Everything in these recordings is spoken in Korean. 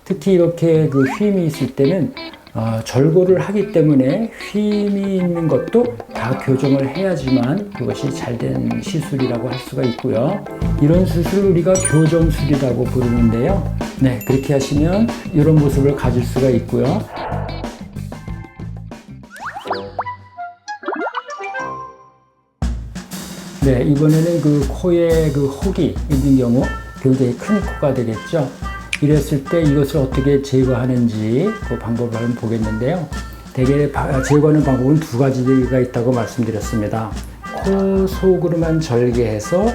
특히 이렇게 그 휨이 있을 때는 절골을 하기 때문에 휨이 있는 것도 다 교정을 해야지만 그것이 잘된 시술이라고 할 수가 있고요. 이런 수술을 우리가 교정술이라고 부르는데요. 네, 그렇게 하시면 이런 모습을 가질 수가 있고요. 네, 이번에는 그 코에 그 혹이 있는 경우 굉장히 큰 코가 되겠죠. 이랬을 때 이것을 어떻게 제거하는지 그 방법을 한번 보겠는데요. 대개 제거하는 방법은 두 가지가 있다고 말씀드렸습니다. 코 속으로만 절개해서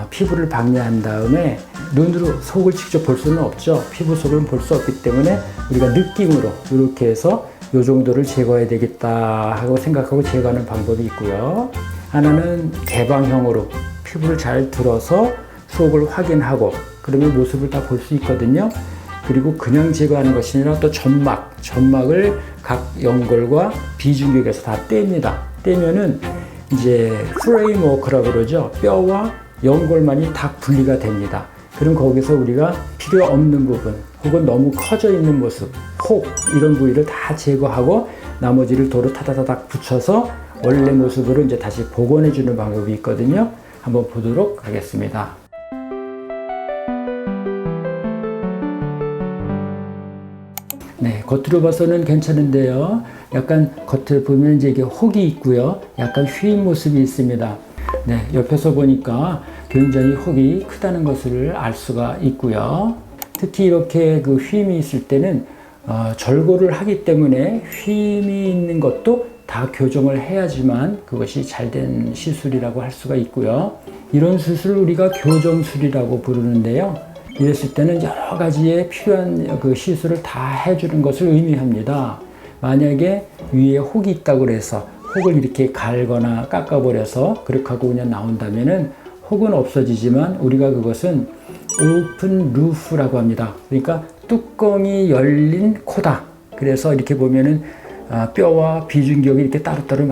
피부를 박리한 다음에 눈으로 속을 직접 볼 수는 없죠. 피부 속을 볼 수 없기 때문에 우리가 느낌으로 이렇게 해서 이 정도를 제거해야 되겠다 하고 생각하고 제거하는 방법이 있고요. 하나는 개방형으로 피부를 잘 들어서 속을 확인하고 그러면 모습을 다 볼 수 있거든요. 그리고 그냥 제거하는 것이 아니라 또 점막을 각 연골과 비중격에서 다 뗍니다. 떼면은 이제 프레임워크라고 그러죠. 뼈와 연골만이 다 분리가 됩니다. 그럼 거기서 우리가 필요 없는 부분 혹은 너무 커져 있는 모습, 혹 이런 부위를 다 제거하고 나머지를 도로 타다다닥 붙여서 원래 모습으로 이제 다시 복원해 주는 방법이 있거든요. 한번 보도록 하겠습니다. 네, 겉으로 봐서는 괜찮은데요. 약간 겉을 보면 이제 이게 혹이 있고요. 약간 휨 모습이 있습니다. 네, 옆에서 보니까 굉장히 혹이 크다는 것을 알 수가 있고요. 특히 이렇게 그 휨이 있을 때는 절골을 하기 때문에 휨이 있는 것도 다 교정을 해야지만 그것이 잘된 시술이라고 할 수가 있고요. 이런 수술을 우리가 교정술이라고 부르는데요. 이랬을 때는 여러 가지의 필요한 그 시술을 다 해주는 것을 의미합니다. 만약에 위에 혹이 있다고 해서 혹을 이렇게 갈거나 깎아버려서 그렇게 하고 그냥 나온다면은 혹은 없어지지만 우리가 그것은 오픈 루프라고 합니다. 그러니까 뚜껑이 열린 코다. 그래서 이렇게 보면은 뼈와 비중격이 이렇게 따로따로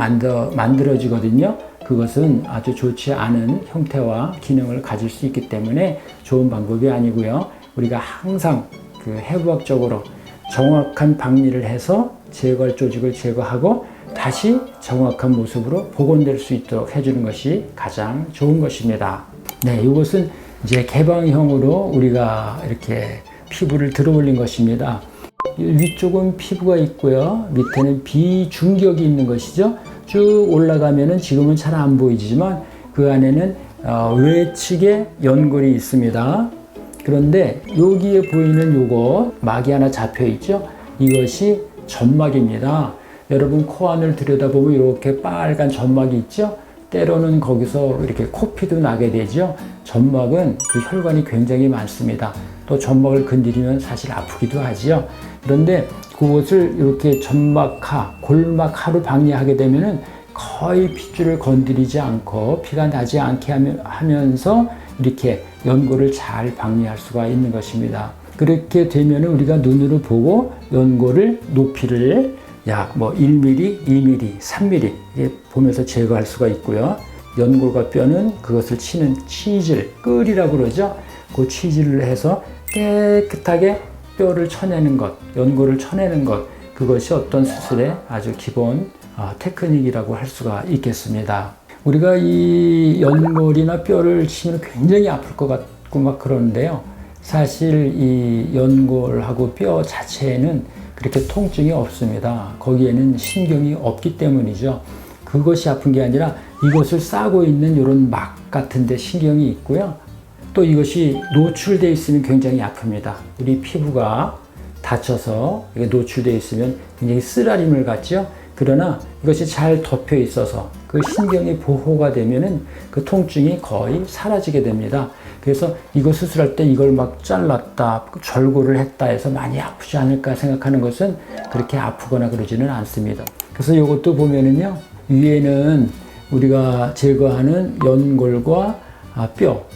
만들어지거든요. 그것은 아주 좋지 않은 형태와 기능을 가질 수 있기 때문에 좋은 방법이 아니고요. 우리가 항상 그 해부학적으로 정확한 박리를 해서 제거할 조직을 제거하고 다시 정확한 모습으로 복원될 수 있도록 해주는 것이 가장 좋은 것입니다. 네, 이것은 이제 개방형으로 우리가 이렇게 피부를 들어 올린 것입니다. 위쪽은 피부가 있고요. 밑에는 비중격이 있는 것이죠. 쭉 올라가면은 지금은 잘 안 보이지만 그 안에는 외측에 연골이 있습니다. 그런데 여기에 보이는 요거 막이 하나 잡혀 있죠. 이것이 점막입니다. 여러분 코 안을 들여다보면 이렇게 빨간 점막이 있죠. 때로는 거기서 이렇게 코피도 나게 되죠. 점막은 그 혈관이 굉장히 많습니다. 또 점막을 건드리면 사실 아프기도 하지요. 그런데 그것을 이렇게 점막하, 골막하로 박리하게 되면은 거의 핏줄을 건드리지 않고 피가 나지 않게 하면서 이렇게 연골을 잘 박리할 수가 있는 것입니다. 그렇게 되면은 우리가 눈으로 보고 연골을 높이를 약 1mm, 2mm, 3mm 보면서 제거할 수가 있고요. 연골과 뼈는 그것을 치는 치질, 끌이라고 그러죠. 그 치질을 해서 깨끗하게 뼈를 쳐내는 것, 연골을 쳐내는 것, 그것이 어떤 수술의 아주 기본 테크닉이라고 할 수가 있겠습니다. 우리가 이 연골이나 뼈를 치면 굉장히 아플 것 같고 막 그러는데요. 사실 이 연골하고 뼈 자체에는 그렇게 통증이 없습니다. 거기에는 신경이 없기 때문이죠. 그것이 아픈 게 아니라 이것을 싸고 있는 이런 막 같은 데 신경이 있고요. 또 이것이 노출되어 있으면 굉장히 아픕니다. 우리 피부가 다쳐서 노출되어 있으면 굉장히 쓰라림을 갖죠. 그러나 이것이 잘 덮여 있어서 그 신경이 보호가 되면은 그 통증이 거의 사라지게 됩니다. 그래서 이거 수술할 때 이걸 막 잘랐다, 절골을 했다 해서 많이 아프지 않을까 생각하는 것은 그렇게 아프거나 그러지는 않습니다. 그래서 이것도 보면은요, 위에는 우리가 제거하는 연골과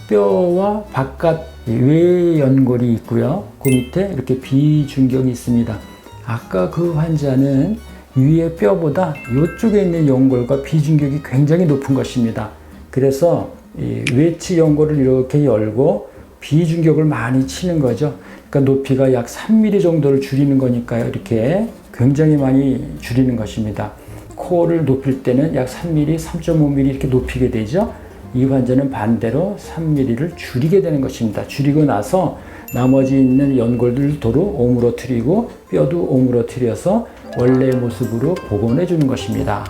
뼈와 바깥 외 연골이 있고요. 그 밑에 이렇게 비중격이 있습니다. 아까 그 환자는 위의 뼈보다 이쪽에 있는 연골과 비중격이 굉장히 높은 것입니다. 그래서 이 외측 연골을 이렇게 열고 비중격을 많이 치는 거죠. 그러니까 높이가 약 3mm 정도를 줄이는 거니까요. 이렇게 굉장히 많이 줄이는 것입니다. 코를 높일 때는 약 3mm, 3.5mm 이렇게 높이게 되죠. 이 환자는 반대로 3mm를 줄이게 되는 것입니다. 줄이고 나서 나머지 있는 연골들을 도로 오므러뜨리고 뼈도 오므러뜨려서 원래의 모습으로 복원해 주는 것입니다.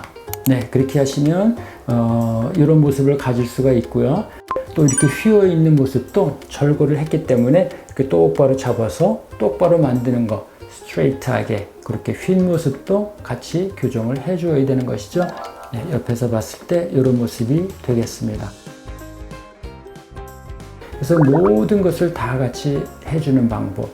네, 그렇게 하시면 이런 모습을 가질 수가 있고요. 또 이렇게 휘어 있는 모습도 절골을 했기 때문에 이렇게 똑바로 잡아서 똑바로 만드는 거, 스트레이트하게 그렇게 휜 모습도 같이 교정을 해 줘야 되는 것이죠. 네, 옆에서 봤을 때 이런 모습이 되겠습니다. 그래서 모든 것을 다 같이 해주는 방법,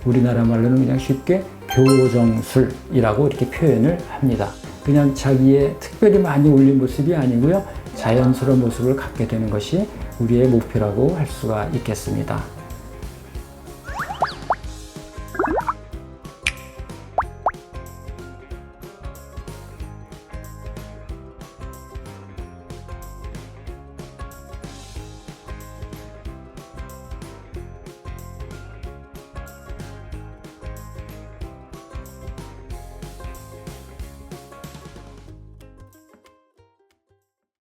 우리나라 말로는 그냥 쉽게 교정술이라고 이렇게 표현을 합니다. 그냥 자기의 특별히 많이 올린 모습이 아니고요, 자연스러운 모습을 갖게 되는 것이 우리의 목표라고 할 수가 있겠습니다.